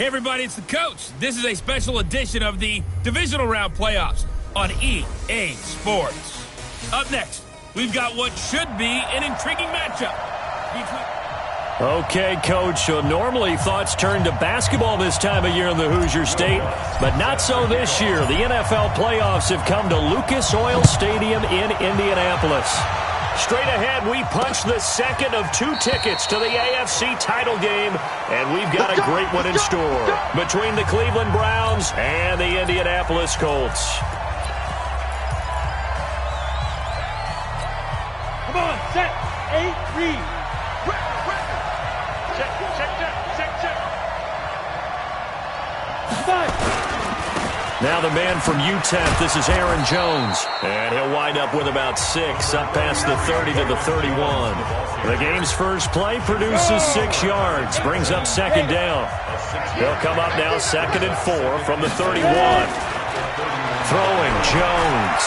Hey everybody, it's the Coach. This is a special edition of the Divisional Round Playoffs on EA Sports. Up next, we've got what should be an intriguing matchup between... Okay, Coach, so normally thoughts turn to basketball this time of year in the Hoosier State, but not so this year. The NFL playoffs have come to Lucas Oil Stadium in Indianapolis. Straight ahead, we punch the second of 2 tickets to the AFC title game, and we've got a great one in store between the Cleveland Browns and the Indianapolis Colts. Come on, set, 8, read. Now the man from UTEP, this is Aaron Jones. And he'll wind up with about 6, up past the 30 to the 31. The game's first play produces 6 yards, brings up second down. He'll come up now 2nd and 4 from the 31. Throwing Jones.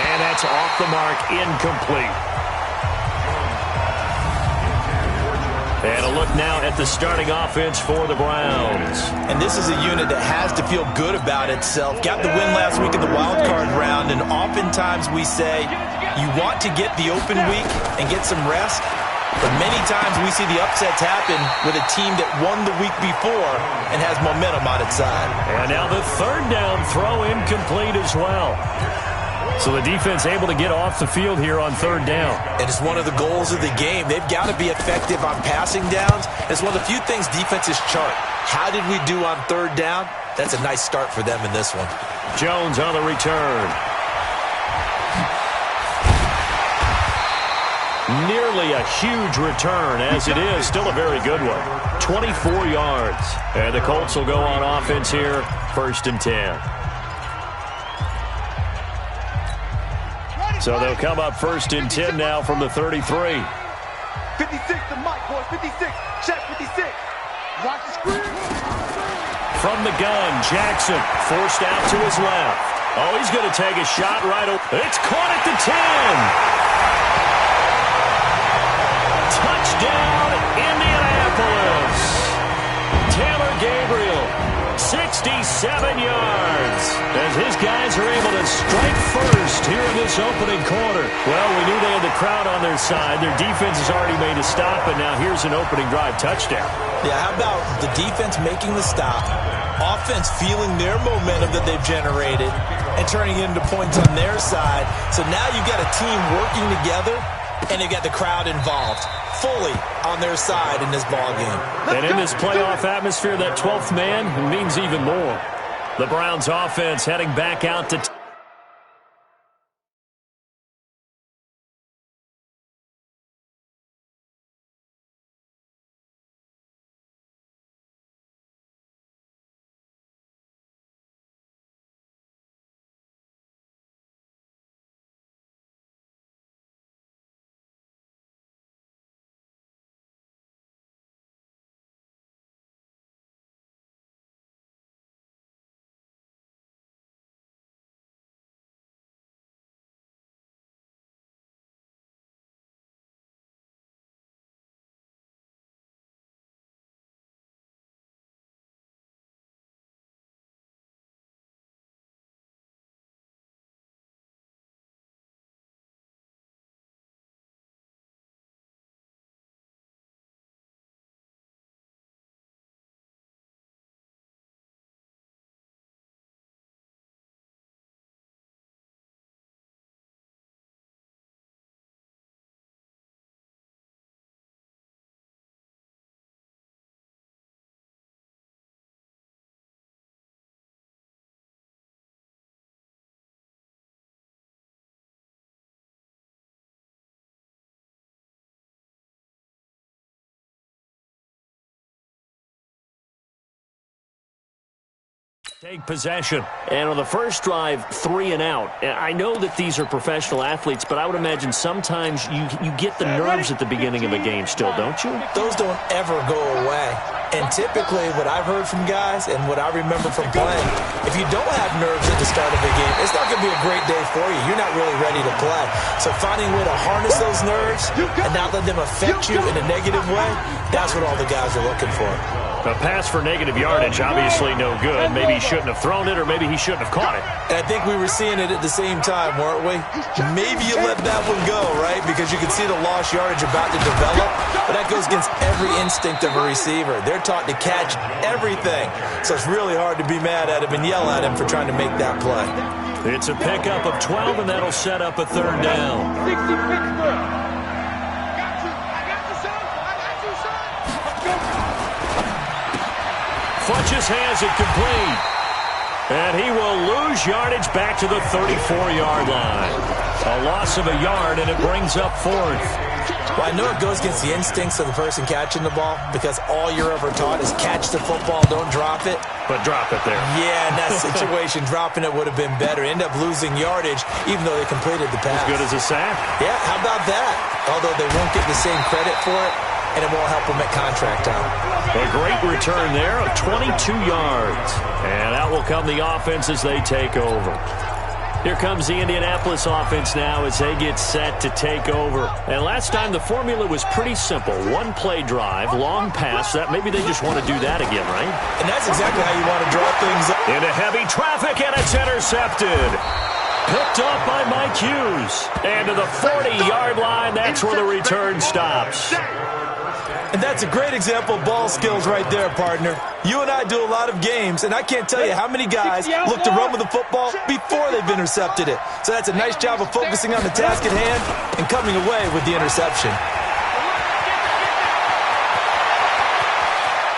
And that's off the mark, incomplete. And a look now at the starting offense for the Browns. And this is a unit that has to feel good about itself. Got the win last week in the wild card round, and oftentimes we say you want to get the open week and get some rest, but many times we see the upsets happen with a team that won the week before and has momentum on its side. And now the 3rd down throw incomplete as well. So the defense able to get off the field here on 3rd down. And it's one of the goals of the game. They've got to be effective on passing downs. It's one of the few things defenses chart. How did we do on 3rd down? That's a nice start for them in this one. Jones on the return. Nearly a huge return, as it is. Still a very good one. 24 yards. And the Colts will go on offense here, 1st and 10. So they'll come up 1st and 10 now from the 33. 56 to Mike, boys. 56. Check 56. Watch the screen. From the gun, Jackson forced out to his left. Oh, he's going to take a shot right away. It's caught at the 10. Touchdown, Indianapolis. Taylor Gabriel, 67 yards, as his guys are able to strike first here in this opening quarter. Well, we knew they had the crowd on their side. Their defense has already made a stop, and now here's an opening drive touchdown. Yeah, how about the defense making the stop, offense feeling their momentum that they've generated, and turning it into points on their side. So now you've got a team working together, and you've got the crowd involved fully on their side in this ballgame. And in this playoff atmosphere, that 12th man means even more. The Browns offense heading back out to... take possession. And on the first drive, 3 and out. I know that these are professional athletes, but I would imagine sometimes you get the nerves at the beginning of a game still, don't you? Those don't ever go away. And typically, what I've heard from guys and what I remember from playing, if you don't have nerves at the start of a game, it's not going to be a great day for you. You're not really ready to play. So finding a way to harness those nerves and not let them affect you in a negative way, that's what all the guys are looking for. A pass for negative yardage, obviously no good. Maybe he shouldn't have thrown it, or maybe he shouldn't have caught it. And I think we were seeing it at the same time, weren't we? Maybe you let that one go, right? Because you can see the lost yardage about to develop. But that goes against every instinct of a receiver. They're taught to catch everything. So it's really hard to be mad at him and yell at him for trying to make that play. It's a pickup of 12, and that'll set up a third down. 60 Pittsburgh. Funches has it complete. And he will lose yardage back to the 34-yard line. A loss of a yard, and it brings up fourth. Well, I know it goes against the instincts of the person catching the ball because all you're ever taught is catch the football, don't drop it. But drop it there. Yeah, in that situation, dropping it would have been better. End up losing yardage even though they completed the pass. As good as a sack. Yeah, how about that? Although they won't get the same credit for it, and it won't help them at contract time. A great return there of 22 yards. And out will come the offense as they take over. Here comes the Indianapolis offense now as they get set to take over. And last time the formula was pretty simple. One play drive, long pass. That maybe they just want to do that again, right? And that's exactly how you want to draw things up. Into heavy traffic, and it's intercepted. Picked up by Mike Hughes. And to the 40-yard line, that's where the return stops. And that's a great example of ball skills right there, partner. You and I do a lot of games, and I can't tell you how many guys look to run with the football before they've intercepted it. So that's a nice job of focusing on the task at hand and coming away with the interception.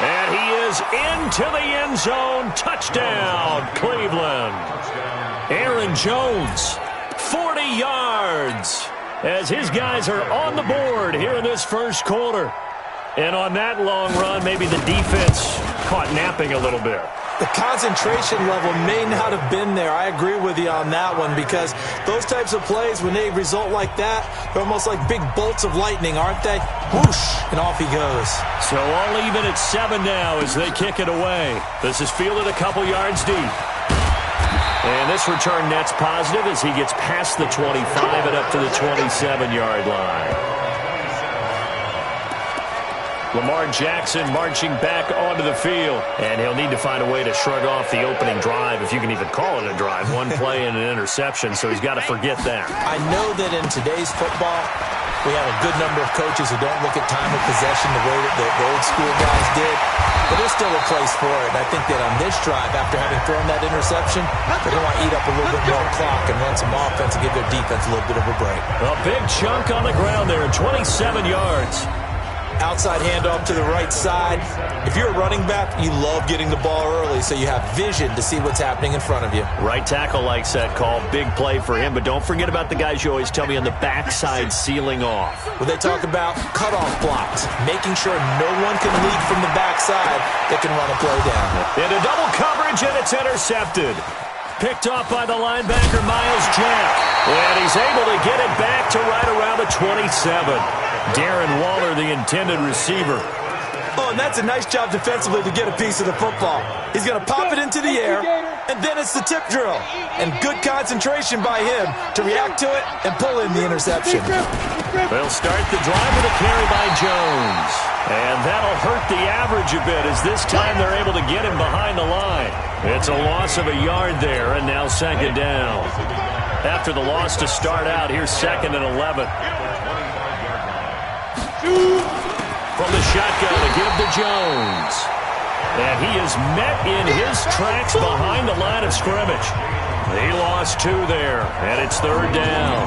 And he is into the end zone. Touchdown, Cleveland. Aaron Jones, 40 yards, as his guys are on the board here in this first quarter. And on that long run, maybe the defense caught napping a little bit. The concentration level may not have been there. I agree with you on that one because those types of plays, when they result like that, they're almost like big bolts of lightning, aren't they? Whoosh, and off he goes. So all even at 7 now as they kick it away. This is fielded a couple yards deep. And this return net's positive as he gets past the 25 and up to the 27-yard line. Lamar Jackson marching back onto the field. And he'll need to find a way to shrug off the opening drive, if you can even call it a drive. One play and an interception, so he's got to forget that. I know that in today's football, we have a good number of coaches who don't look at time of possession the way that the old school guys did. But there's still a place for it. And I think that on this drive, after having thrown that interception, they're going to want to eat up a little bit more clock and run some offense and give their defense a little bit of a break. A big chunk on the ground there, 27 yards. Outside handoff to the right side. If you're a running back, you love getting the ball early so you have vision to see what's happening in front of you. Right tackle likes that call. Big play for him, but don't forget about the guys you always tell me on the backside sealing off. When they talk about cutoff blocks, making sure no one can lead from the backside that can run a play down. Into double coverage, and it's intercepted. Picked off by the linebacker, Miles Jack. And he's able to get it back to right around the 27. Darren Waller, the intended receiver. Oh, and that's a nice job defensively to get a piece of the football. He's going to pop it into the air, and then it's the tip drill. And good concentration by him to react to it and pull in the interception. They'll start the drive with a carry by Jones. And that'll hurt the average a bit as this time they're able to get him behind the line. It's a loss of a yard there, and now second down. After the loss to start out, here's 2nd and 11. From the shotgun to give to Jones. And he is met in his tracks behind the line of scrimmage. He lost 2 there, and it's 3rd down.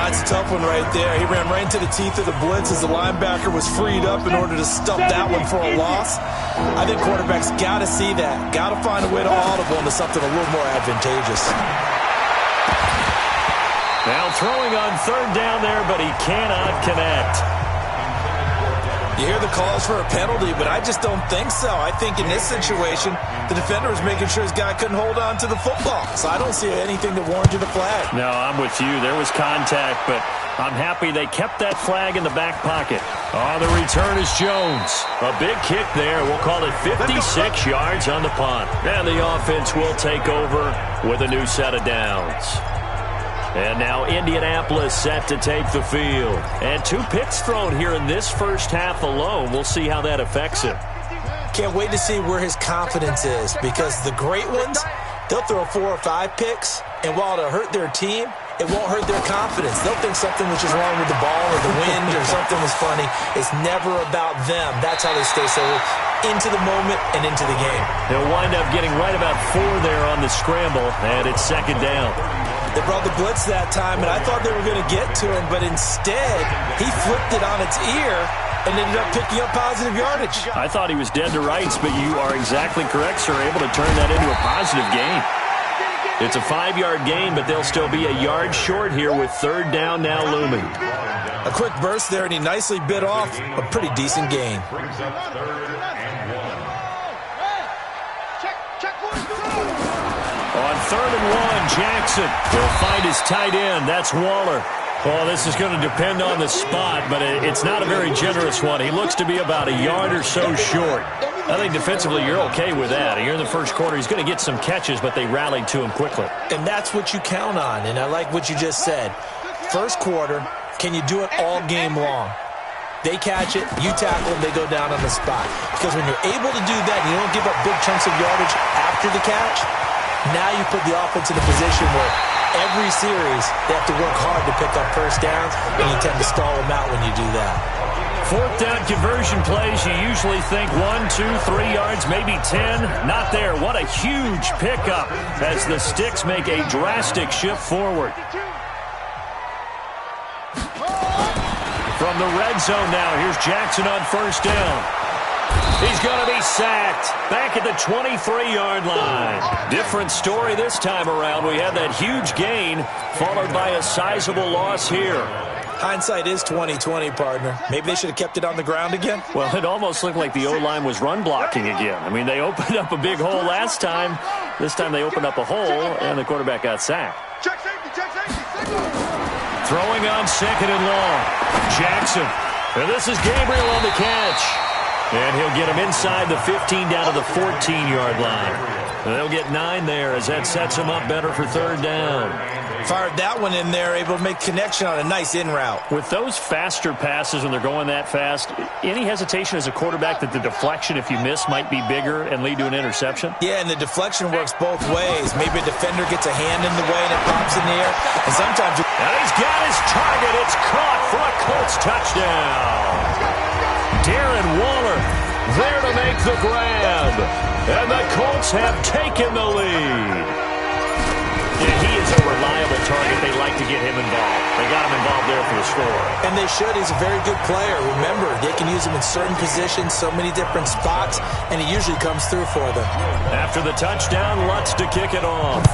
It's a tough one right there. He ran right into the teeth of the blitz as the linebacker was freed up in order to stop that one for a loss. I think quarterbacks got to see that. Got to find a way to audible into something a little more advantageous. Now throwing on 3rd down there, but he cannot connect. You hear the calls for a penalty, but I just don't think so. I think in this situation, the defender was making sure his guy couldn't hold on to the football. So I don't see anything that warranted a flag. No, I'm with you. There was contact, but I'm happy they kept that flag in the back pocket. On the return is Jones. A big kick there. We'll call it 56 yards on the punt. And the offense will take over with a new set of downs. And now Indianapolis set to take the field. And 2 picks thrown here in this first half alone. We'll see how that affects him. Can't wait to see where his confidence is, because the great ones, they'll throw 4 or 5 picks, and while it'll hurt their team, it won't hurt their confidence. They'll think something was just wrong with the ball or the wind or something was funny. It's never about them. That's how they stay so into the moment and into the game. They'll wind up getting right about 4 there on the scramble, and it's second down. They brought the blitz that time, and I thought they were going to get to him, but instead, he flipped it on its ear and ended up picking up positive yardage. I thought he was dead to rights, but you are exactly correct, sir. Able to turn that into a positive gain. It's a 5-yard gain, but they'll still be a yard short here with third down now looming. A quick burst there, and he nicely bit off a pretty decent gain. On 3rd and 1, Jackson will find his tight end. That's Waller. Well, this is going to depend on the spot, but it's not a very generous one. He looks to be about a yard or so short. I think defensively you're okay with that. Here in the first quarter, he's going to get some catches, but they rallied to him quickly. And that's what you count on, and I like what you just said. First quarter, can you do it all game long? They catch it, you tackle them, they go down on the spot. Because when you're able to do that and you don't give up big chunks of yardage after the catch, now you put the offense in a position where every series they have to work hard to pick up first downs, and you tend to stall them out when you do that. 4th down conversion plays, you usually think 1, 2, 3 yards, maybe 10. Not there. What a huge pickup as the Sticks make a drastic shift forward. From the red zone now, here's Jackson on first down. He's going to be sacked back at the 23-yard line. Different story this time around. We had that huge gain followed by a sizable loss here. Hindsight is 20/20, partner. Maybe they should have kept it on the ground again. Well, it almost looked like the O-line was run blocking again. I mean, they opened up a big hole last time. This time they opened up a hole, and the quarterback got sacked. Check safety, check safety. Throwing on 2nd and long. Jackson. And this is Gabriel on the catch. And he'll get him inside the 15 down to the 14-yard line. And they'll get 9 there as that sets him up better for third down. Fired that one in there, able to make connection on a nice in route. With those faster passes when they're going that fast, any hesitation as a quarterback that the deflection, if you miss, might be bigger and lead to an interception? Yeah, and the deflection works both ways. Maybe a defender gets a hand in the way and it pops in the air. And sometimes... And he's got his target. It's caught for a Colts touchdown. Darren Waller there to make the grab. And the Colts have taken the lead. Yeah, he is a reliable target. They like to get him involved. They got him involved there for the score. And they should. He's a very good player. Remember, they can use him in certain positions, so many different spots, and he usually comes through for them. After the touchdown, Lutz to kick it off.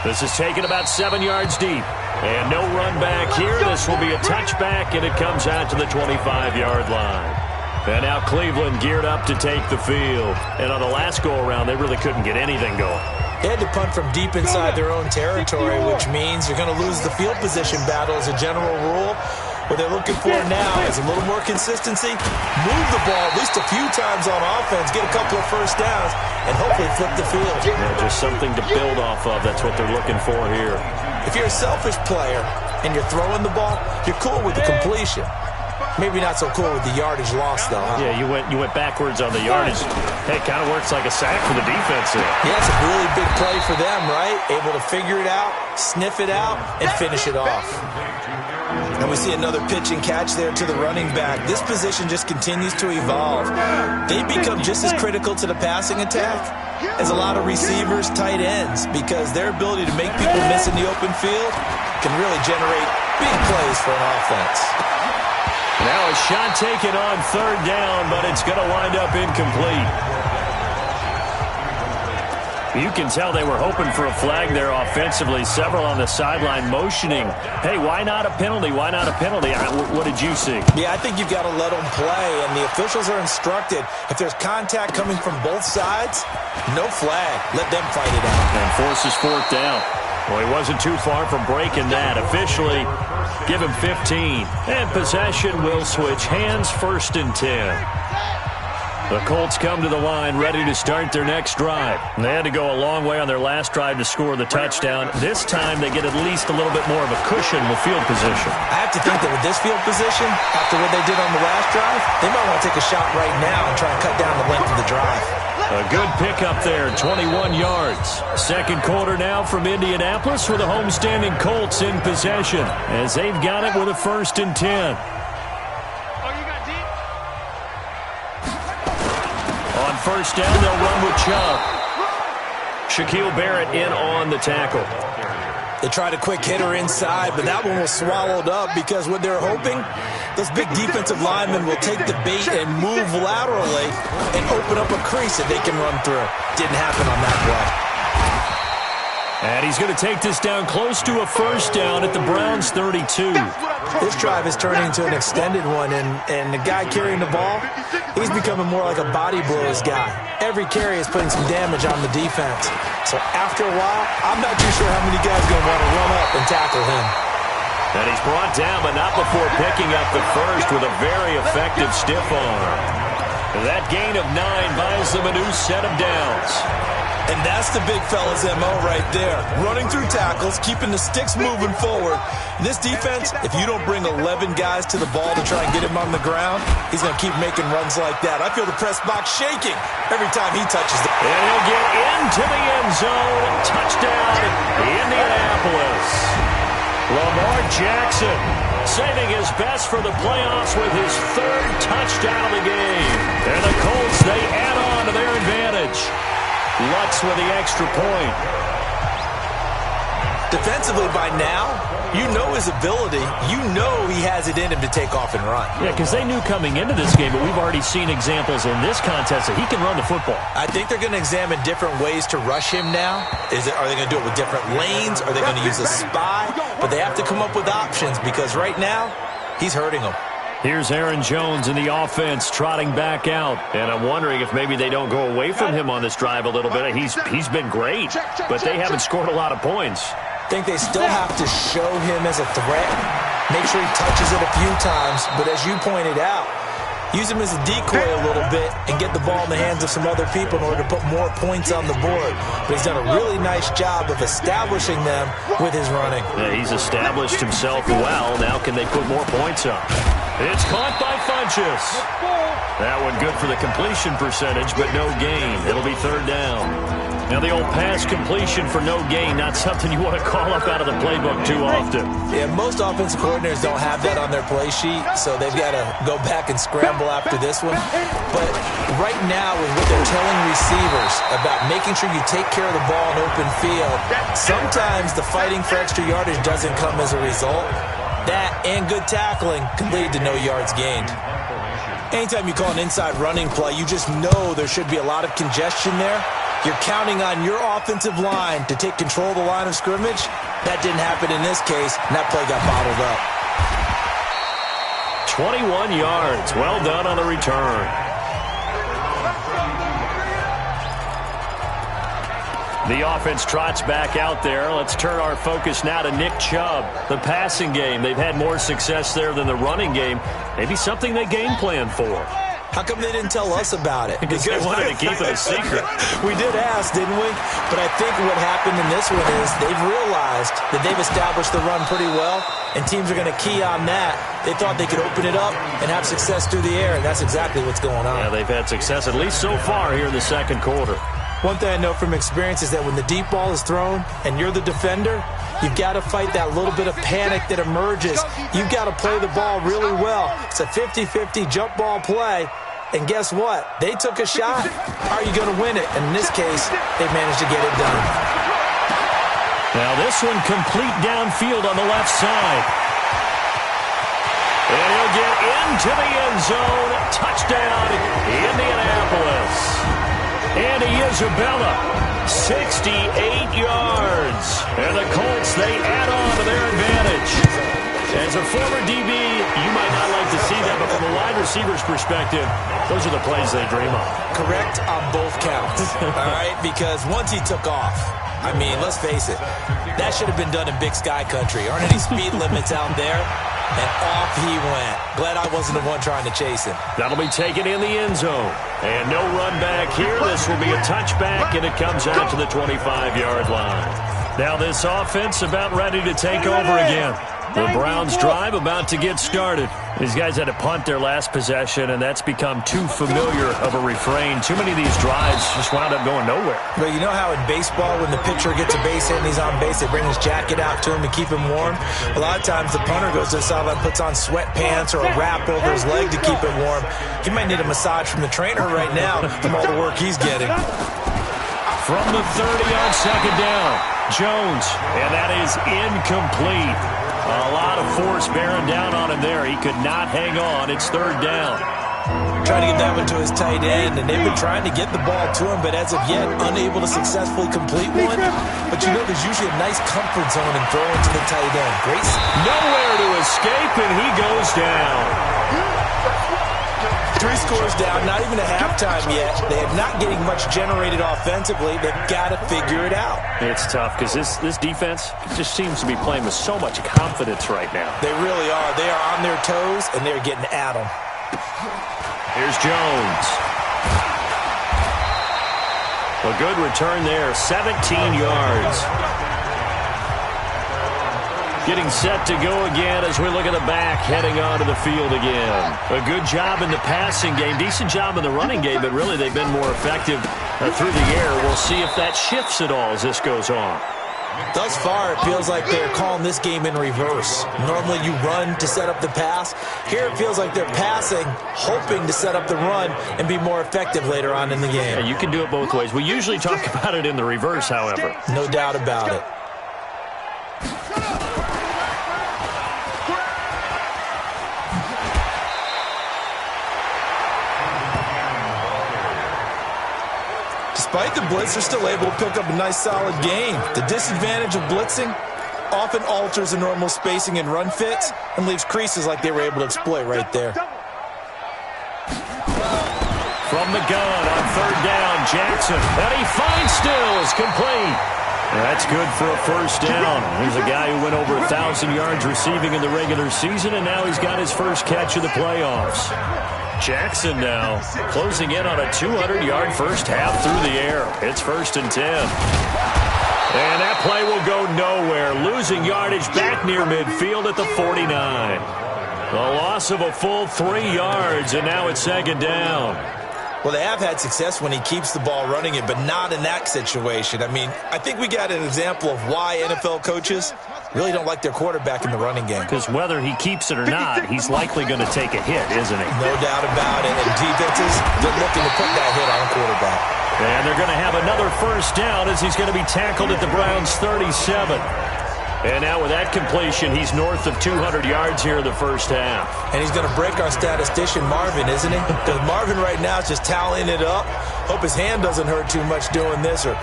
This is taken about 7 yards deep. And no run back here. This will be a touchback, and it comes out to the 25-yard line. And now Cleveland geared up to take the field. And on the last go-around, they really couldn't get anything going. They had to punt from deep inside their own territory, which means you're going to lose the field position battle as a general rule. What they're looking for now is a little more consistency, move the ball at least a few times on offense, get a couple of first downs, and hopefully flip the field. Yeah, just something to build off of. That's what they're looking for here. If you're a selfish player and you're throwing the ball, you're cool with the completion. Maybe not so cool with the yardage loss, though, huh? Yeah, you went backwards on the yardage. Hey, it kind of works like a sack for the defense there. Yeah, it's a really big play for them, right? Able to figure it out, sniff it out, and finish it off. And we see another pitch and catch there to the running back. This position just continues to evolve. They become just as critical to the passing attack as a lot of receivers, tight ends, because their ability to make people miss in the open field can really generate big plays for an offense. Now a shot taken on third down, but it's going to wind up incomplete. You can tell they were hoping for a flag there offensively. Several on the sideline motioning. Hey, why not a penalty? Why not a penalty? What did you see? Yeah, I think you've got to let them play, and the officials are instructed. If there's contact coming from both sides, no flag. Let them fight it out. And forces fourth down. Well, he wasn't too far from breaking that. Officially, give him 15. And possession will switch hands, 1st and 10. The Colts come to the line ready to start their next drive. They had to go a long way on their last drive to score the touchdown. This time they get at least a little bit more of a cushion with field position. I have to think that with this field position, after what they did on the last drive, they might want to take a shot right now and try and cut down the length of the drive. A good pickup there, 21 yards. Second quarter now from Indianapolis with the homestanding Colts in possession as they've got it with a 1st and 10. On first down, they'll run with Chubb. Shaquille Barrett in on the tackle. They tried a quick hitter inside, but that one was swallowed up because what they're hoping, those big defensive linemen will take the bait and move laterally and open up a crease that they can run through. Didn't happen on that play. And he's going to take this down close to a 1st down at the Browns' 32. This drive is turning into an extended one, and the guy carrying the ball, he's becoming more like a body blows guy. Every carry is putting some damage on the defense. So after a while, I'm not too sure how many guys are going to want to run up and tackle him. And he's brought down, but not before picking up the first with a very effective stiff arm. That gain of 9 buys them a new set of downs. And that's the big fella's MO right there. Running through tackles, keeping the sticks moving forward. This defense, if you don't bring 11 guys to the ball to try and get him on the ground, he's going to keep making runs like that. I feel the press box shaking every time he touches it. And he'll get into the end zone. Touchdown, Indianapolis. Lamar Jackson saving his best for the playoffs with his 3rd touchdown of the game. And the Colts, they add on to their advantage. Lutz with the extra point. Defensively by now, you know his ability. You know he has it in him to take off and run. Yeah, because they knew coming into this game, but we've already seen examples in this contest that he can run the football. I think they're going to examine different ways to rush him now. Are they going to do it with different lanes? Are they going to use a spy? But they have to come up with options because right now, he's hurting them. Here's Aaron Jones in the offense trotting back out. And I'm wondering if maybe they don't go away from him on this drive a little bit. He's been great, but they haven't scored a lot of points. I think they still have to show him as a threat. Make sure he touches it a few times. But as you pointed out, use him as a decoy a little bit and get the ball in the hands of some other people in order to put more points on the board. But he's done a really nice job of establishing them with his running. Yeah, he's established himself well. Now can they put more points up? It's caught by Funchess. That one good for the completion percentage, but no gain. It'll be 3rd down. Now the old pass completion for no gain, not something you want to call up out of the playbook too often. Yeah, most offensive coordinators don't have that on their play sheet, so they've got to go back and scramble after this one. But right now with what they're telling receivers about making sure you take care of the ball in open field, sometimes the fighting for extra yardage doesn't come as a result. That and good tackling can lead to no yards gained. Anytime you call an inside running play, you just know there should be a lot of congestion there. You're counting on your offensive line to take control of the line of scrimmage. That didn't happen in this case, and that play got bottled up. 21 yards. Well done on the return. The offense trots back out there. Let's turn our focus now to Nick Chubb. The passing game, they've had more success there than the running game. Maybe something they game plan for. How come they didn't tell us about it? Because they wanted to keep it a secret. We did ask, didn't we? But I think what happened in this one is they've realized that they've established the run pretty well, and teams are going to key on that. They thought they could open it up and have success through the air, and that's exactly what's going on. Yeah, they've had success, at least so far here in the second quarter. One thing I know from experience is that when the deep ball is thrown and you're the defender, you've got to fight that little bit of panic that emerges. You've got to play the ball really well. It's a 50-50 jump ball play. And guess what? They took a shot. How are you going to win it? And in this case, they managed to get it done. Now this one complete downfield on the left side. And he'll get into the end zone. Touchdown, Indianapolis. Andy Isabella, 68 yards. And the Colts, they add on to their advantage. As a former DB, you might not like to see that, but from a wide receiver's perspective, those are the plays they dream of. Correct on both counts, all right? Because once he took off, I mean, let's face it. That should have been done in Big Sky Country. Aren't any speed limits out there? And off he went. Glad I wasn't the one trying to chase him. That'll be taken in the end zone. And no run back here. This will be a touchback, and it comes out to the 25-yard line. Now this offense about ready to take over again. The Browns drive about to get started. These guys had to punt their last possession, and that's become too familiar of a refrain. Too many of these drives just wound up going nowhere. But you know how in baseball, when the pitcher gets a base hit and he's on base, they bring his jacket out to him to keep him warm? A lot of times the punter goes to the sideline, puts on sweatpants or a wrap over his leg to keep it warm. He might need a massage from the trainer right now from all the work he's getting. From the 30 on second down, Jones, and that is incomplete. A lot of force bearing down on him there. He could not hang on. It's third down. Trying to get that one to his tight end, and they've been trying to get the ball to him, but as of yet, unable to successfully complete one. But you know, there's usually a nice comfort zone in throwing to the tight end. Grace? Nowhere to escape, and he goes down. 3 scores down, not even a halftime yet. They are not getting much generated offensively. They've got to figure it out. It's tough because this defense just seems to be playing with so much confidence right now. They really are. They are on their toes, and they're getting at them. Here's Jones. A good return there, 17 yards. Getting set to go again as we look at the back, heading onto the field again. A good job in the passing game, decent job in the running game, but really they've been more effective through the air. We'll see if that shifts at all as this goes on. Thus far, it feels like they're calling this game in reverse. Normally you run to set up the pass. Here it feels like they're passing, hoping to set up the run and be more effective later on in the game. Yeah, you can do it both ways. We usually talk about it in the reverse, however. No doubt about it. Despite the blitz, they're still able to pick up a nice solid gain. The disadvantage of blitzing often alters the normal spacing and run fits and leaves creases like they were able to exploit right there. From the gun on third down, Jackson. And he finds still is complete. That's good for a first down. Here's a guy who went over 1,000 yards receiving in the regular season, and now he's got his first catch of the playoffs. Jackson now closing in on a 200-yard first half through the air. It's 1st and 10. And that play will go nowhere. Losing yardage back near midfield at the 49. A loss of a full 3 yards, and now it's 2nd down. Well, they have had success when he keeps the ball running it, but not in that situation. I mean, I think we got an example of why NFL coaches really don't like their quarterback in the running game. Because whether he keeps it or not, he's likely going to take a hit, isn't he? No doubt about it. And defenses, they're looking to put that hit on a quarterback. And they're going to have another first down as he's going to be tackled at the Browns' 37. And now with that completion, he's north of 200 yards here in the first half. And he's going to break our statistician, Marvin, isn't he? Because Marvin right now is just tallying it up. Hope his hand doesn't hurt too much doing this or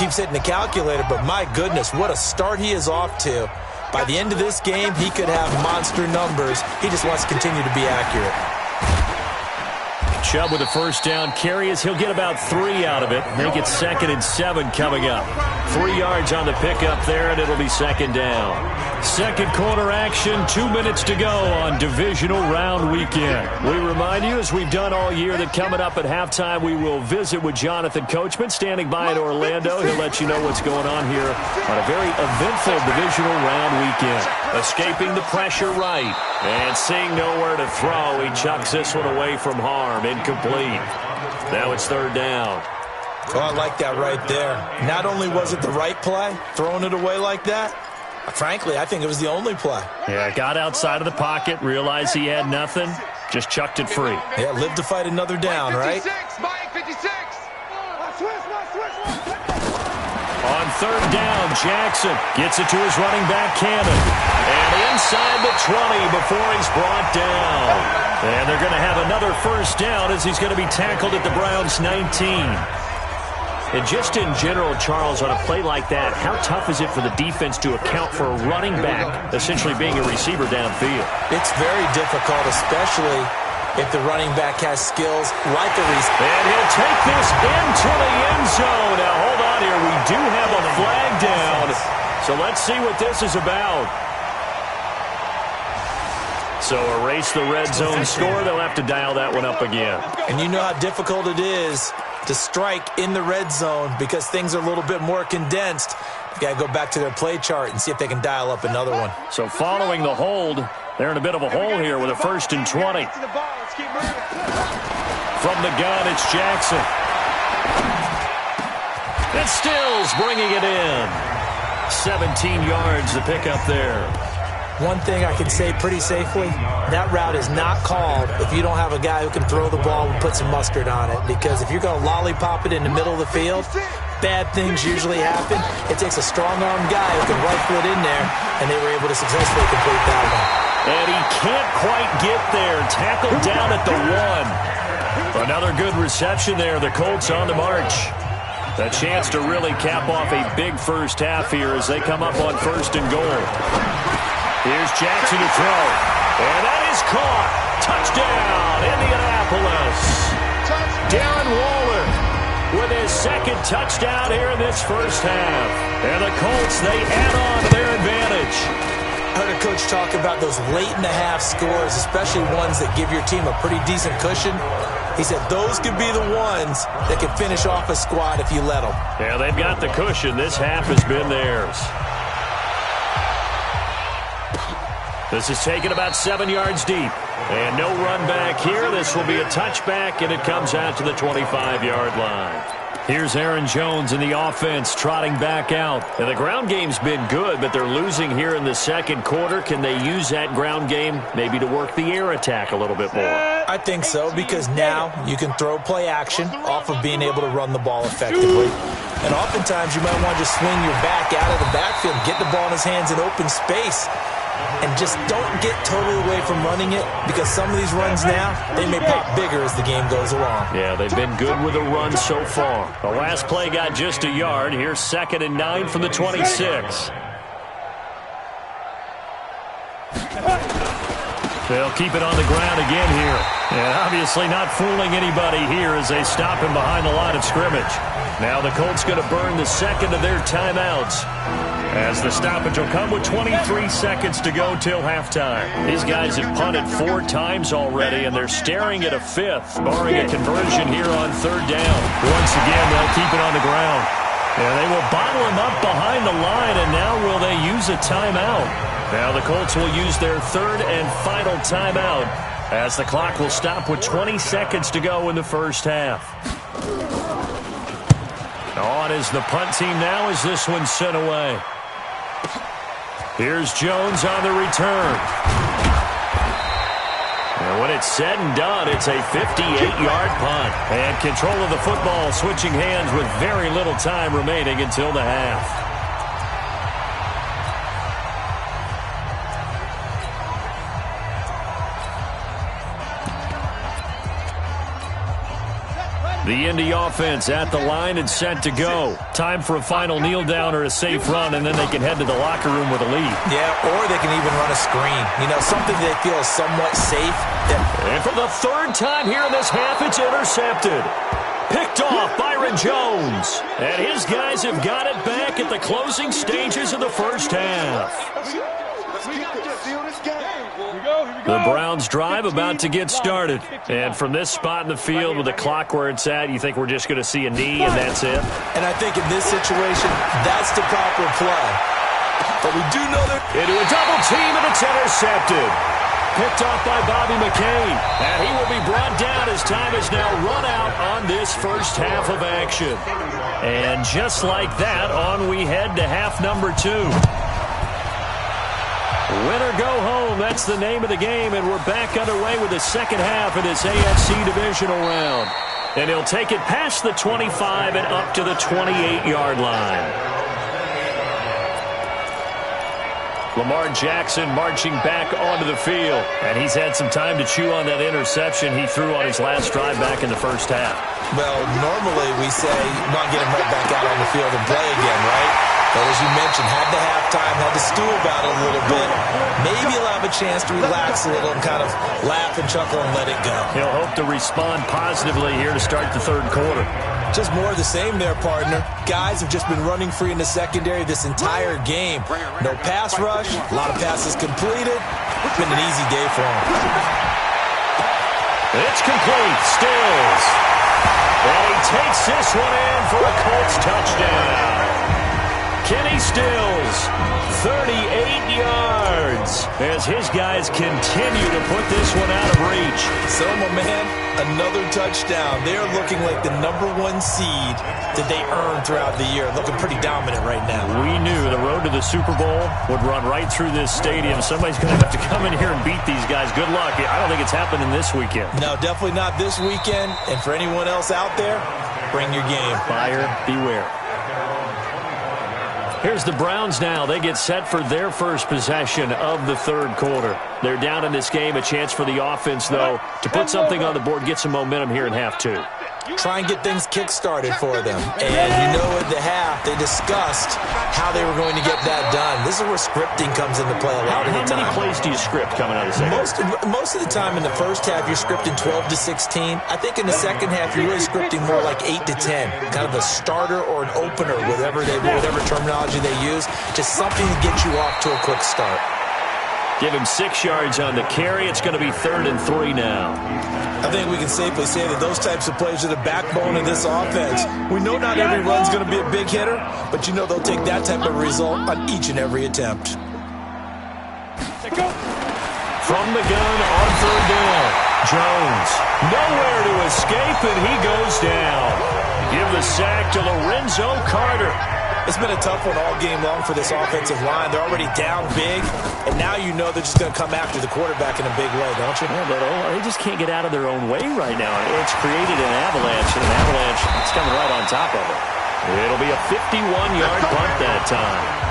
keeps hitting the calculator. But my goodness, what a start he is off to. By the end of this game, he could have monster numbers. He just wants to continue to be accurate. Chubb with a first down carry as he'll get about 3 out of it. Make it 2nd and 7 coming up. 3 yards on the pickup there, and it'll be 2nd down. Second quarter action, 2 minutes to go on divisional round weekend. We remind you, as we've done all year, that coming up at halftime, we will visit with Jonathan Coachman standing by in Orlando. He'll let you know what's going on here on a very eventful divisional round weekend. Escaping the pressure right, and seeing nowhere to throw, he chucks this one away from harm. Incomplete. Now it's 3rd down. Oh, I like that right there. Not only was it the right play, throwing it away like that, frankly, I think it was the only play. Yeah, got outside of the pocket, realized he had nothing, just chucked it free. Yeah, live to fight another down, right? On 3rd down, Jackson gets it to his running back, Cannon. And inside the 20 before he's brought down. And they're going to have another first down as he's going to be tackled at the Browns' 19. And just in general, Charles, on a play like that, how tough is it for the defense to account for a running back essentially being a receiver downfield? It's very difficult, especially if the running back has skills like a receiver. And he'll take this into the end zone. Now, hold on here. We do have a flag So let's see what this is about. So erase the red zone score. They'll have to dial that one up again. And you know how difficult it is to strike in the red zone because things are a little bit more condensed. You got to go back to their play chart and see if they can dial up another one. So following the hold, they're in a bit of a hole here with a 1st and 20. From the gun, it's Jackson. And Stills bringing it in. 17 yards to pick up there. One thing I can say pretty safely, that route is not called if you don't have a guy who can throw the ball and put some mustard on it. Because if you're going to lollipop it in the middle of the field, bad things usually happen. It takes a strong-armed guy who can rifle it in there, and they were able to successfully complete that one. And he can't quite get there. Tackled down at the 1. Another good reception there. The Colts on the march. A chance to really cap off a big first half here as they come up on 1st and goal. Here's Jackson to throw. And that is caught. Touchdown, Indianapolis. Darren Waller with his 2nd touchdown here in this first half. And the Colts, they add on to their advantage. I heard a coach talk about those late-in-the-half scores, especially ones that give your team a pretty decent cushion. He said those could be the ones that can finish off a squad if you let them. Yeah, they've got the cushion. This half has been theirs. This is taken about 7 yards deep. And no run back here. This will be a touchback, and it comes out to the 25-yard line. Here's Aaron Jones in the offense trotting back out. And the ground game's been good, but they're losing here in the 2nd quarter. Can they use that ground game maybe to work the air attack a little bit more? I think so, because now you can throw play action off of being able to run the ball effectively. And oftentimes you might want to just swing your back out of the backfield, get the ball in his hands in open space, and just don't get totally away from running it, because some of these runs now, they may pop bigger as the game goes along. Yeah, they've been good with a run so far. The last play got just a yard. Here's 2nd and 9 from the 26. They'll keep it on the ground again here. And obviously not fooling anybody here as they stop him behind the line of scrimmage. Now the Colts going to burn the 2nd of their timeouts, as the stoppage will come with 23 seconds to go till halftime. These guys have punted 4 times already, and they're staring at a 5th, barring a conversion here on 3rd down. Once again, they'll keep it on the ground. And they will bottle him up behind the line, and now will they use a timeout? Now the Colts will use their 3rd and final timeout, as the clock will stop with 20 seconds to go in the first half. On is the punt team now as this one's sent away. Here's Jones on the return. And when it's said and done, it's a 58-yard punt. And control of the football switching hands with very little time remaining until the half. The Indy offense at the line and set to go. Time for a final kneel down or a safe run, and then they can head to the locker room with a lead. Yeah, or they can even run a screen. You know, something they feel is somewhat safe. And for the 3rd time here in this half, it's intercepted. Picked off Byron Jones. And his guys have got it back at the closing stages of the first half. The Browns drive about to get started. And from this spot in the field with the clock where it's at, you think we're just going to see a knee and that's it? And I think in this situation, that's the proper play. But we do know that... Into a double team, and it's intercepted. Picked off by Bobby McCain. And he will be brought down as time is now run out on this first half of action. And just like that, on we head to half number 2. Win or go home, that's the name of the game, and we're back underway with the second half of this AFC divisional round. And he'll take it past the 25 and up to the 28-yard line. Lamar Jackson marching back onto the field, and he's had some time to chew on that interception he threw on his last drive back in the first half. Well, normally we say, not get him right back out on the field and play again, right? But as you mentioned, had the halftime, had to stew about it a little bit. Maybe he'll have a chance to relax a little and kind of laugh and chuckle and let it go. He'll hope to respond positively here to start the 3rd quarter. Just more of the same there, partner. Guys have just been running free in the secondary this entire game. No pass rush, a lot of passes completed. It's been an easy day for them. It's complete. Stills. And he takes this one in for a Colts touchdown. Kenny Stills, 38 yards, as his guys continue to put this one out of reach. So, my man, another touchdown. They're looking like the #1 seed that they earned throughout the year. Looking pretty dominant right now. We knew the road to the Super Bowl would run right through this stadium. Somebody's going to have to come in here and beat these guys. Good luck. I don't think it's happening this weekend. No, definitely not this weekend. And for anyone else out there, bring your game. Buyer beware. Here's the Browns now. They get set for their first possession of the third quarter. They're down in this game. A chance for the offense, though, to put something on the board, get some momentum here in half two. Try and get things kick-started for them. And you know at the half, they discussed how they were going to get that done. This is where scripting comes into play a lot of the time. How many plays do you script coming out of the second? Most of the time in the first half, you're scripting 12 to 16. I think in the second half, you're really scripting more like 8 to 10. Kind of a starter or an opener, whatever terminology they use. Just something to get you off to a quick start. Give him 6 yards on the carry. It's going to be 3rd and 3 now. I think we can safely say that those types of plays are the backbone of this offense. We know not every run's going to be a big hitter, but you know they'll take that type of result on each and every attempt. From the gun on 3rd down. Jones, nowhere to escape, and he goes down. Give the sack to Lorenzo Carter. It's been a tough one all game long for this offensive line. They're already down big, and now you know they're just going to come after the quarterback in a big way, don't you? Yeah, but they just can't get out of their own way right now. It's created an avalanche, and an avalanche is coming right on top of it. It'll be a 51-yard punt that time.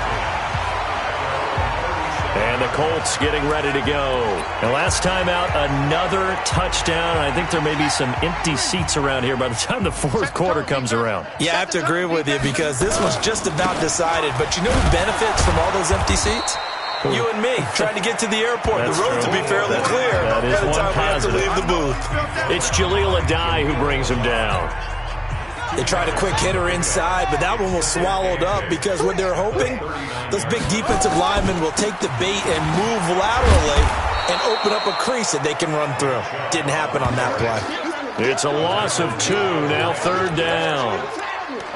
And the Colts getting ready to go. And last time out, another touchdown. I think there may be some empty seats around here by the time the fourth quarter comes around. Yeah, I have to agree with you because this was just about decided. But you know who benefits from all those empty seats? You and me, trying to get to the airport. The roads will be fairly clear that is by the time we have to positive. leave the booth. It's Jaleel Adai who brings him down. They tried a quick hitter inside, but that one was swallowed up because what they're hoping, those big defensive linemen will take the bait and move laterally and open up a crease that they can run through. Didn't happen on that play. It's a loss of 2, now 3rd down.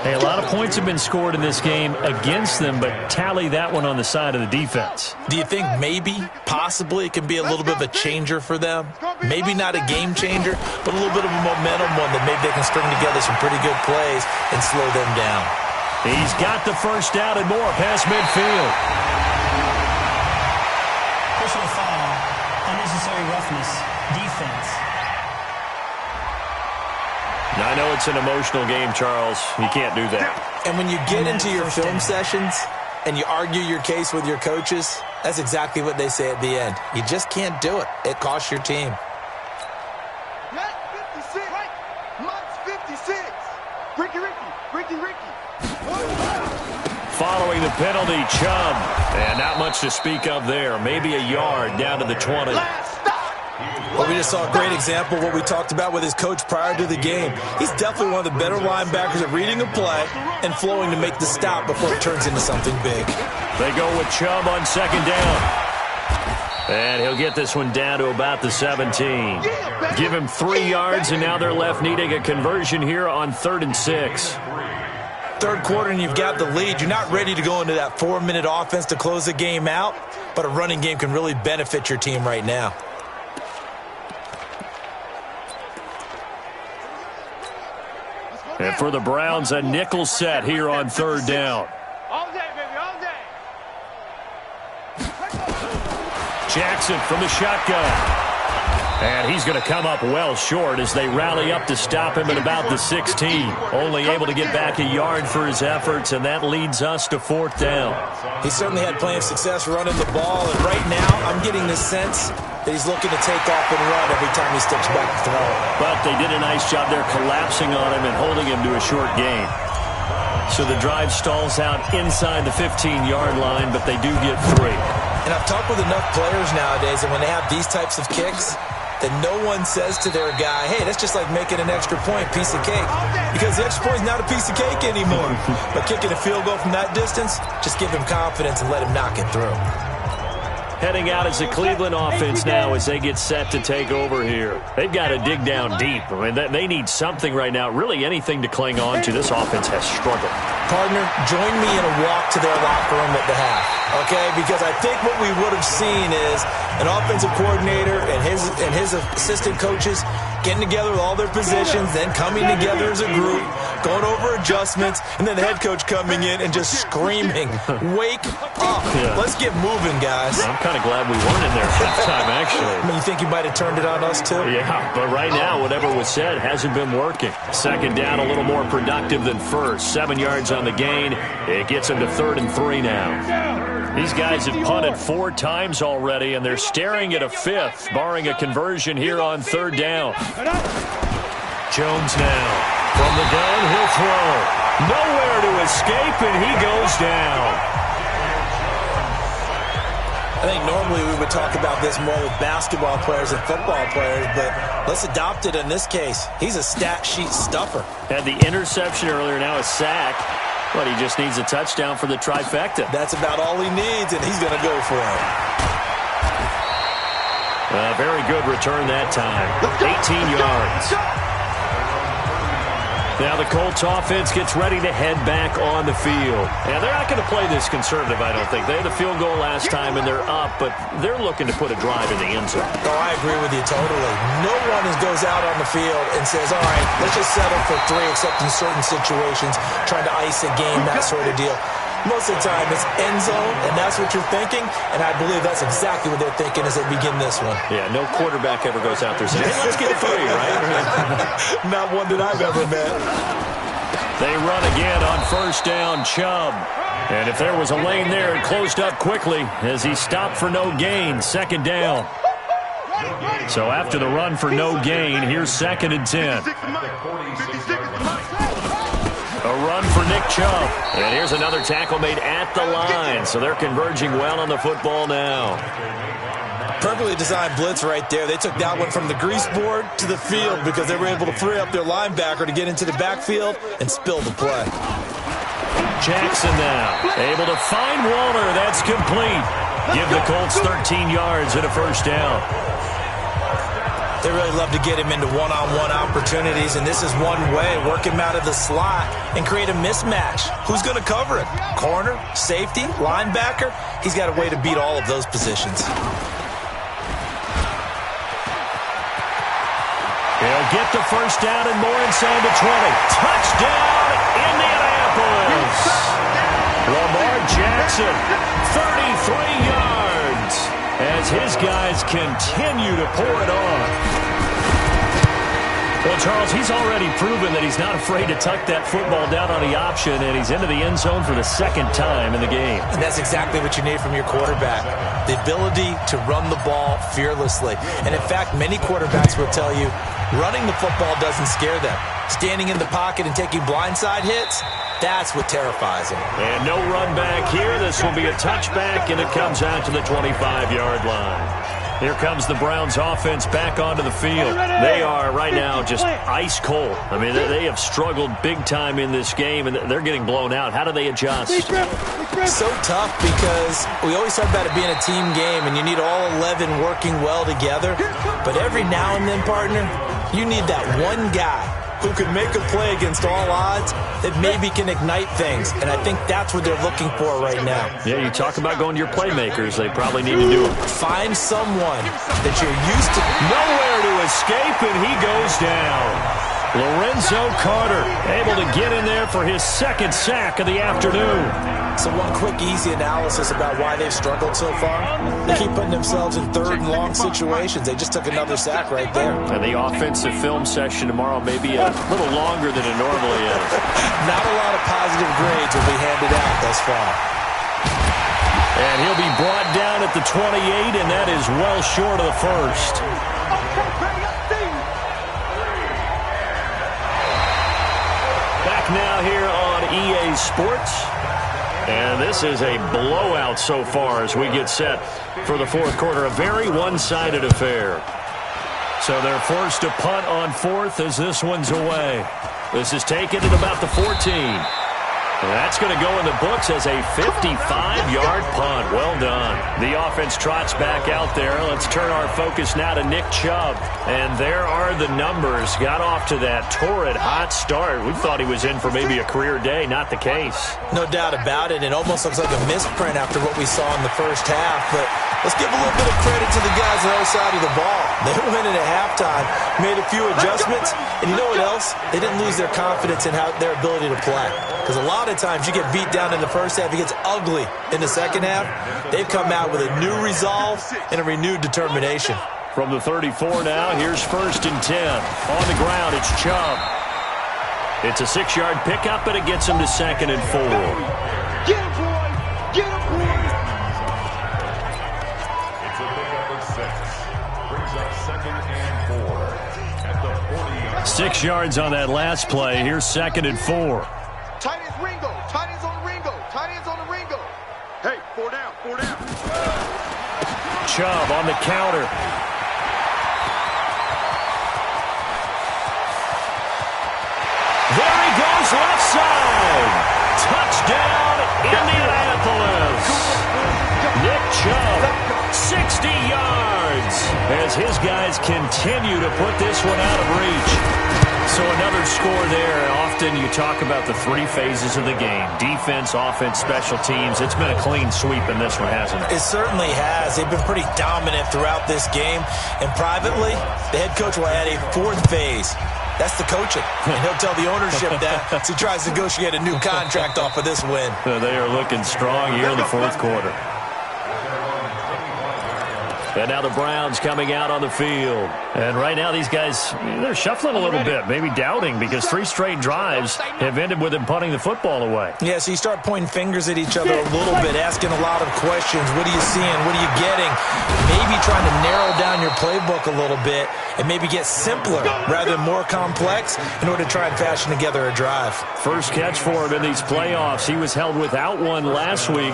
Hey, a lot of points have been scored in this game against them, but tally that one on the side of the defense. Do you think maybe, possibly, it can be a little bit of a changer for them? Maybe not a game changer, but a little bit of a momentum one that maybe they can string together some pretty good plays and slow them down. He's got the first down and more past midfield. Personal foul, unnecessary roughness, defense. Now, I know it's an emotional game, Charles. You can't do that. And when you get into your film sessions and you argue your case with your coaches, that's exactly what they say at the end. You just can't do it. It costs your team. 56. Mike's 56. Ricky. Following the penalty, Chubb. And not much to speak of there. Maybe a yard down to the 20. Well, we just saw a great example of what we talked about with his coach prior to the game. He's definitely one of the better linebackers at reading a play and flowing to make the stop before it turns into something big. They go with Chubb on 2nd down. And he'll get this one down to about the 17. Give him 3 yards, and now they're left needing a conversion here on 3rd and 6. Third quarter and you've got the lead. You're not ready to go into that 4-minute offense to close the game out, but a running game can really benefit your team right now. And for the Browns, a nickel set here on 3rd down. All day, baby, all day. Jackson from the shotgun. And he's going to come up well short as they rally up to stop him at about the 16. Only able to get back a yard for his efforts, and that leads us to 4th down. He certainly had plenty of success running the ball, and right now I'm getting the sense that he's looking to take off and run every time he steps back to throw. But they did a nice job there collapsing on him and holding him to a short gain. So the drive stalls out inside the 15-yard line, but they do get 3. And I've talked with enough players nowadays, and when they have these types of kicks, that no one says to their guy, hey, that's just like making an extra point, piece of cake. Because the extra point is not a piece of cake anymore. But kicking a field goal from that distance, just give him confidence and let him knock it through. Heading out as the Cleveland offense now as they get set to take over here. They've got to dig down deep. I mean, they need something right now, really anything to cling on to. This offense has struggled. Partner, join me in a walk to their locker room at the half, okay? Because I think what we would have seen is an offensive coordinator and his assistant coaches getting together with all their positions, then coming together as a group, going over adjustments, and then the head coach coming in and just screaming, wake up. Yeah. Let's get moving, guys. I'm kind of glad we weren't in there halftime, actually. I mean, you think you might have turned it on us, too? Yeah, but right now, whatever was said hasn't been working. Second down, a little more productive than first. 7 yards on the gain. It gets them to 3rd and 3 now. These guys have punted 4 times already, and they're staring at a 5th, barring a conversion here on 3rd down. Jones now from the gun, he'll throw. Nowhere to escape, and he goes down. I think normally we would talk about this more with basketball players and football players, but let's adopt it in this case. He's a stat sheet stuffer. Had the interception earlier, now a sack. But he just needs a touchdown for the trifecta. That's about all he needs, and he's going to go for it. Very good return that time. 18 yards. Now the Colts offense gets ready to head back on the field. Now they're not going to play this conservative, I don't think. They had a field goal last time, and they're up, but they're looking to put a drive in the end zone. Oh, I agree with you totally. No one goes out on the field and says, all right, let's just settle for 3, except in certain situations, trying to ice a game, that sort of deal. Most of the time, it's end zone, and that's what you're thinking, and I believe that's exactly what they're thinking as they begin this one. Yeah, no quarterback ever goes out there saying, hey, let's get 3, right? Not one that I've ever met. They run again on 1st down, Chubb. And if there was a lane there, it closed up quickly as he stopped for no gain, 2nd down. So after the run for no gain, here's 2nd and 10. A run for Nick Chubb. And here's another tackle made at the line. So they're converging well on the football now. Perfectly designed blitz right there. They took that one from the grease board to the field because they were able to free up their linebacker to get into the backfield and spill the play. Jackson now able to find Waller. That's complete. Give the Colts 13 yards and a 1st down. They really love to get him into one-on-one opportunities, and this is one way. Work him out of the slot and create a mismatch. Who's going to cover it? Corner, safety, linebacker? He's got a way to beat all of those positions. He'll get the 1st down and more inside the 20. Touchdown, Indianapolis! Lamar Jackson, 33 yards. As his guys continue to pour it on. Well, Charles, he's already proven that he's not afraid to tuck that football down on the option, and he's into the end zone for the 2nd time in the game. And that's exactly what you need from your quarterback, the ability to run the ball fearlessly. And, in fact, many quarterbacks will tell you running the football doesn't scare them. Standing in the pocket and taking blindside hits, that's what terrifies them. And no run back here. This will be a touchback, and it comes out to the 25-yard line. Here comes the Browns offense back onto the field. They are right now just ice cold. I mean, they have struggled big time in this game, and they're getting blown out. How do they adjust? So tough because we always talk about it being a team game, and you need all 11 working well together. But every now and then, partner, you need that one guy who could make a play against all odds that maybe can ignite things. And I think that's what they're looking for right now. Yeah, you talk about going to your playmakers. They probably need to do it. Find someone that you're used to. Nowhere to escape, and he goes down. Lorenzo Carter able to get in there for his 2nd sack of the afternoon. So one quick, easy analysis about why they've struggled so far. They keep putting themselves in 3rd and long situations. They just took another sack right there. And the offensive film session tomorrow may be a little longer than it normally is. Not a lot of positive grades will be handed out thus far. And he'll be brought down at the 28, and that is well short of the 1st. Back now here on EA Sports. And this is a blowout so far as we get set for the 4th quarter. A very one-sided affair. So they're forced to punt on fourth as this one's away. This is taken at about the 14. And that's going to go in the books as a 55-yard punt. Well done. The offense trots back out there. Let's turn our focus now to Nick Chubb. And there are the numbers. Got off to that torrid hot start. We thought he was in for maybe a career day. Not the case. No doubt about it. It almost looks like a misprint after what we saw in the first half. But let's give a little bit of credit to the guys on the other side of the ball. They went in at halftime, made a few adjustments, and you know what else? They didn't lose their confidence in their ability to play. Because a lot of times you get beat down in the first half, it gets ugly in the second half. They've come out with a new resolve and a renewed determination. From the 34 now, here's 1st and 10. On the ground, it's Chubb. It's a 6-yard pickup, and it gets him to 2nd and 4. Get him, boy! Get him, boy! It's a pickup of 6. Brings up 2nd and 4 at the 40-yard. 6 yards on that last play. Here's 2nd and 4. Tight ends Ringo. Tight ends on Ringo. Tight ends on the Ringo. Hey, 4 down, 4 down. Chubb on the counter. There he goes, left side. Touchdown, Indianapolis. Nick Chubb, 60 yards, as his guys continue to put this one out of reach. So another score there. Often you talk about the 3 phases of the game. Defense, offense, special teams. It's been a clean sweep in this one, hasn't it? It certainly has. They've been pretty dominant throughout this game. And privately, the head coach will add a 4th phase. That's the coaching. And he'll tell the ownership that as he tries to negotiate a new contract off of this win. They are looking strong here in the 4th quarter. And now the Browns coming out on the field. And right now these guys, they're shuffling a little bit, maybe doubting, because 3 straight drives have ended with them punting the football away. Yeah, so you start pointing fingers at each other a little bit, asking a lot of questions. What are you seeing? What are you getting? Maybe trying to narrow down your playbook a little bit and maybe get simpler rather than more complex in order to try and fashion together a drive. First catch for him in these playoffs. He was held without one last week,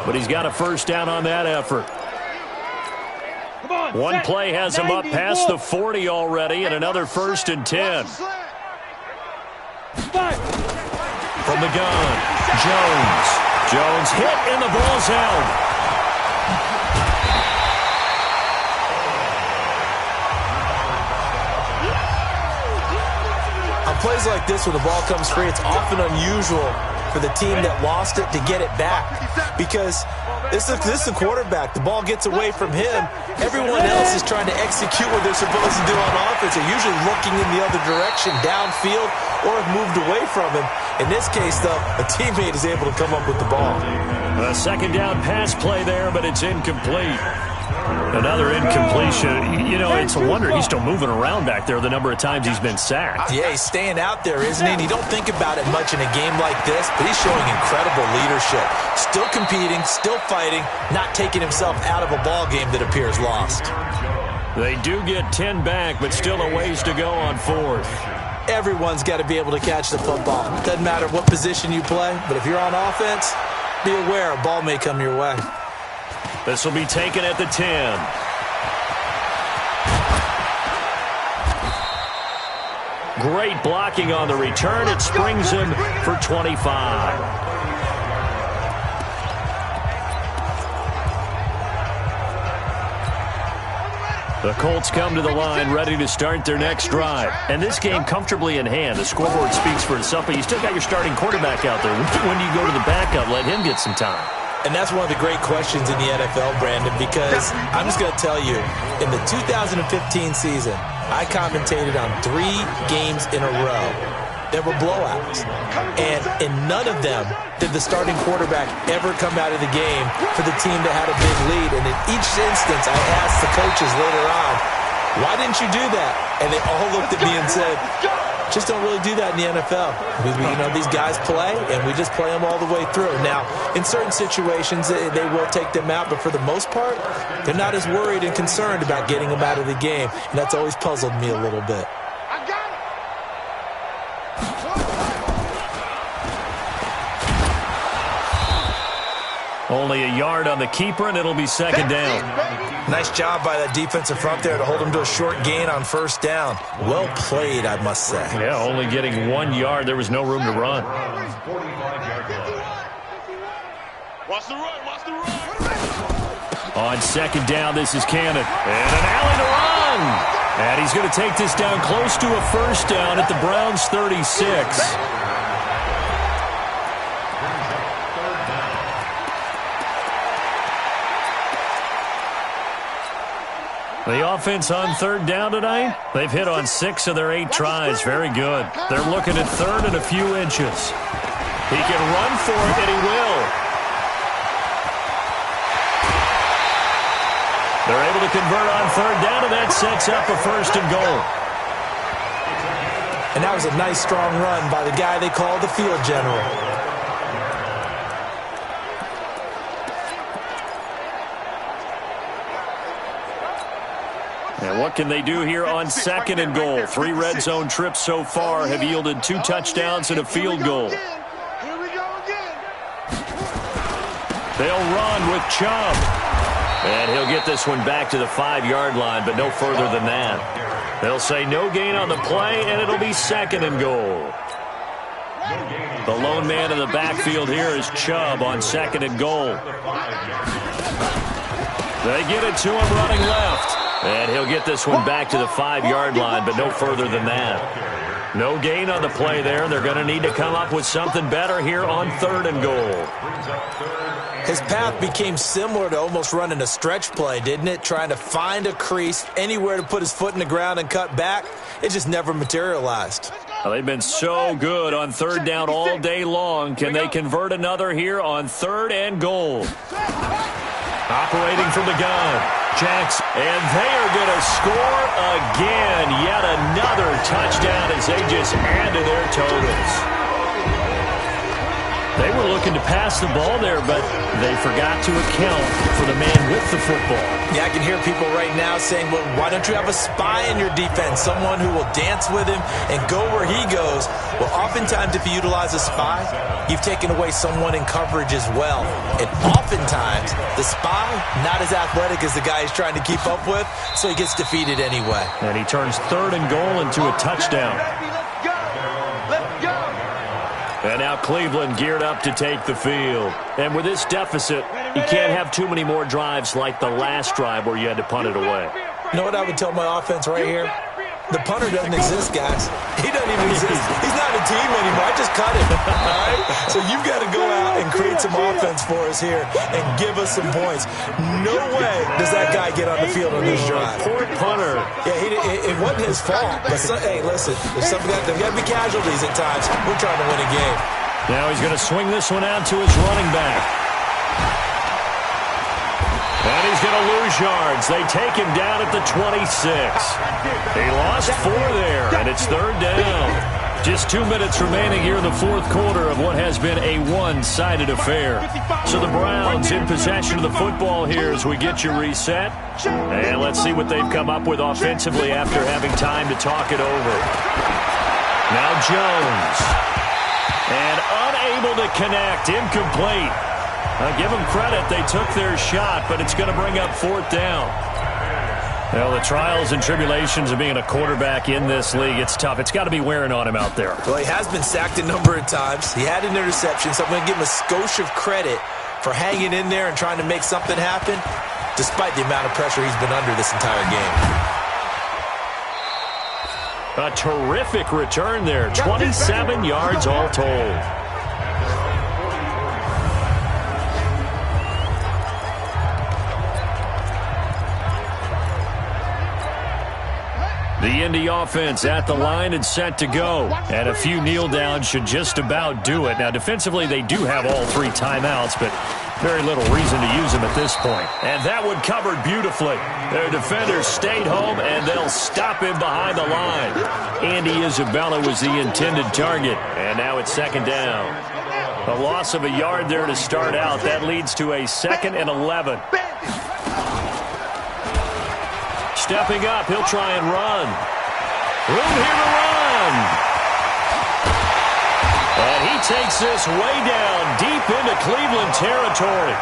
but he's got a first down on that effort. One play has him up past the 40 already, and another 1st and 10. From the gun, Jones. Jones hit, and the ball's held. On plays like this where the ball comes free, it's often unusual for the team that lost it to get it back, because this is the quarterback. The ball gets away from him. Everyone else is trying to execute what they're supposed to do on offense. They're usually looking in the other direction, downfield, or have moved away from him. In this case, though, a teammate is able to come up with the ball. A 2nd down pass play there, but it's incomplete. Another incompletion. You know, it's a wonder he's still moving around back there the number of times he's been sacked. Yeah, he's staying out there, isn't he? And you don't think about it much in a game like this, but he's showing incredible leadership. Still competing, still fighting, not taking himself out of a ball game that appears lost. They do get 10 back, but still a ways to go on 4th. Everyone's got to be able to catch the football. Doesn't matter what position you play, but if you're on offense, be aware a ball may come your way. This will be taken at the 10. Great blocking on the return. It springs him for 25. The Colts come to the line ready to start their next drive. And this game comfortably in hand. The scoreboard speaks for itself, but you still got your starting quarterback out there. When do you go to the backup? Let him get some time. And that's one of the great questions in the NFL, Brandon, because I'm just going to tell you, in the 2015 season, I commentated on 3 games in a row that were blowouts. And in none of them did the starting quarterback ever come out of the game for the team that had a big lead. And in each instance, I asked the coaches later on, why didn't you do that? And they all looked at me and said, just don't really do that in the NFL. These guys play, and we just play them all the way through. Now, in certain situations, they will take them out, but for the most part, they're not as worried and concerned about getting them out of the game, and that's always puzzled me a little bit. Only a yard on the keeper, and it'll be 2nd down. Nice job by that defensive front there to hold him to a short gain on first down. Well played, I must say. Yeah, only getting 1 yard. There was no room to run. Watch the run, watch the run. On second down, this is Cannon. And an alley to run. And he's going to take this down close to a first down at the Browns' 36. The offense on third down tonight, they've hit on 6 of their 8 tries. Very good. They're looking at third and a few inches. He can run for it, and he will. They're able to convert on third down, and that sets up a first and goal. And that was a nice, strong run by the guy they call the field general. And what can they do here on second and goal? 3 red zone trips so far have yielded 2 touchdowns and a field goal. They'll run with Chubb. And he'll get this one back to the 5-yard line, but no further than that. They'll say no gain on the play, and it'll be second and goal. The lone man in the backfield here is Chubb on second and goal. They get it to him running left. And he'll get this one back to the 5-yard line, but no further than that. No gain on the play there. They're going to need to come up with something better here on third and goal. His path became similar to almost running a stretch play, didn't it? Trying to find a crease, anywhere to put his foot in the ground and cut back. It just never materialized. Well, they've been so good on third down all day long. Can they convert another here on third and goal? Operating from the gun, Jackson. And they are going to score again. Yet another touchdown as they just add to their totals. They were looking to pass the ball there, but they forgot to account for the man with the football. Yeah, I can hear people right now saying, well, why don't you have a spy in your defense, someone who will dance with him and go where he goes? Well, oftentimes if you utilize a spy, you've taken away someone in coverage as well. And oftentimes, the spy, not as athletic as the guy he's trying to keep up with, so he gets defeated anyway. And he turns third and goal into a touchdown. And now Cleveland geared up to take the field. And with this deficit, you can't have too many more drives like the last drive where you had to punt it away. You know what I would tell my offense right here? The punter doesn't exist, guys. He doesn't even exist. He's not a team anymore. I just cut him. All right? So you've got to go out and create some offense for us here and give us some points. No way does that guy get on the field on this drive. Poor punter. Yeah, it wasn't his fault. But hey, listen, there's got to be casualties at times. We're trying to win a game. Now he's going to swing this one out to his running back. And he's going to lose yards. They take him down at the 26. He lost 4 there, and it's third down. Just 2 minutes remaining here in the fourth quarter of what has been a one-sided affair. So the Browns in possession of the football here as we get you reset. And let's see what they've come up with offensively after having time to talk it over. Now Jones. And unable to connect. Incomplete. I give them credit. They took their shot, but it's going to bring up fourth down. Well, the trials and tribulations of being a quarterback in this league, it's tough. It's got to be wearing on him out there. Well, he has been sacked a number of times. He had an interception, so I'm going to give him a skosh of credit for hanging in there and trying to make something happen, despite the amount of pressure he's been under this entire game. A terrific return there. 27 yards all told. The Indy offense at the line and set to go. And a few kneel downs should just about do it. Now, defensively, they do have all 3 timeouts, but very little reason to use them at this point. And that one covered beautifully. Their defenders stayed home, and they'll stop him behind the line. Andy Isabella was the intended target, and now it's second down. A loss of a yard there to start out. That leads to a 2nd and 11. Stepping up, he'll try and run. Room here to run. And he takes this way down, deep into Cleveland territory.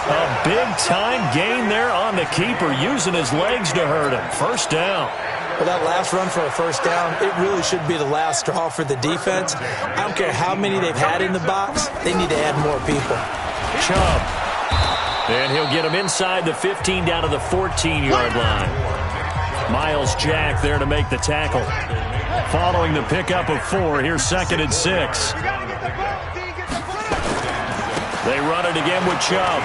A big-time gain there on the keeper, using his legs to hurt him. First down. Well, that last run for a first down, it really should be the last straw for the defense. I don't care how many they've had in the box. They need to add more people. Chubb. And he'll get him inside the 15 down to the 14-yard line. Miles Jack there to make the tackle. Following the pickup of 4, here's 2nd and 6. They run it again with Chubb.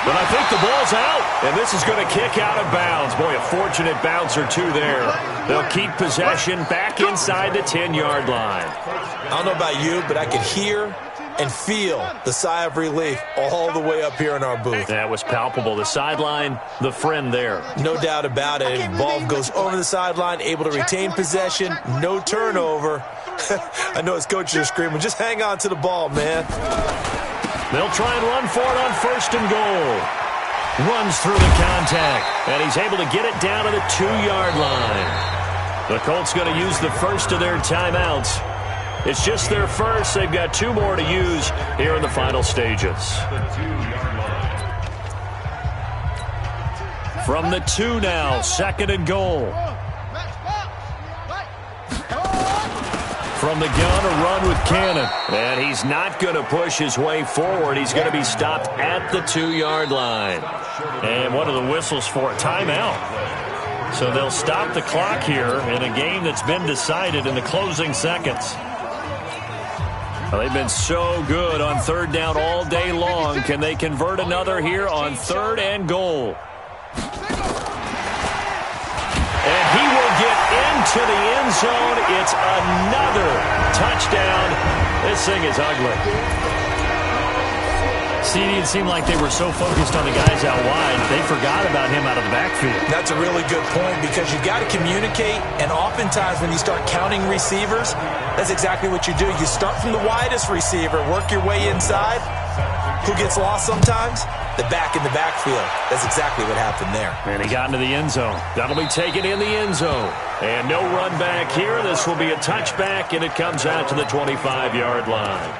But I think the ball's out, and this is going to kick out of bounds. Boy, a fortunate bounce or two there. They'll keep possession back inside the 10-yard line. I don't know about you, but I could hear and feel the sigh of relief all the way up here in our booth. That was palpable. The sideline, the friend there. No doubt about it. Ball goes over the sideline, able to retain possession, no turnover. I know his coaches are screaming, just hang on to the ball, man. They'll try and run for it on 1st and goal. Runs through the contact, and he's able to get it down to the 2-yard line. The Colts going to use the first of their timeouts. It's just their first. They've got 2 more to use here in the final stages. From the 2 now, 2nd and goal. From the gun, a run with Cannon. And he's not going to push his way forward. He's going to be stopped at the 2-yard line. And what are the whistles for? Timeout. So they'll stop the clock here in a game that's been decided in the closing seconds. Well, they've been so good on 3rd down all day long. Can they convert another here on 3rd and goal? And he will get into the end zone. It's another touchdown. This thing is ugly. CD, it seemed like they were so focused on the guys out wide, they forgot about him out of the backfield. That's a really good point because you've got to communicate, and oftentimes when you start counting receivers, that's exactly what you do. You start from the widest receiver, work your way inside. Who gets lost sometimes? The back in the backfield. That's exactly what happened there. And he got into the end zone. That'll be taken in the end zone. And no run back here. This will be a touchback, and it comes out to the 25-yard line.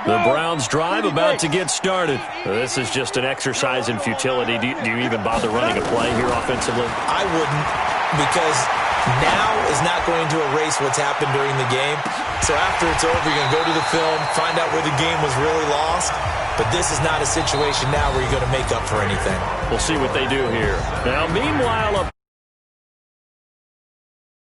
The Browns drive about to get started. This is just an exercise in futility. Do you even bother running a play here offensively? I wouldn't, because now is not going to erase what's happened during the game. So after it's over, you're going to go to the film, find out where the game was really lost. But this is not a situation now where you're going to make up for anything. We'll see what they do here. Now, meanwhile,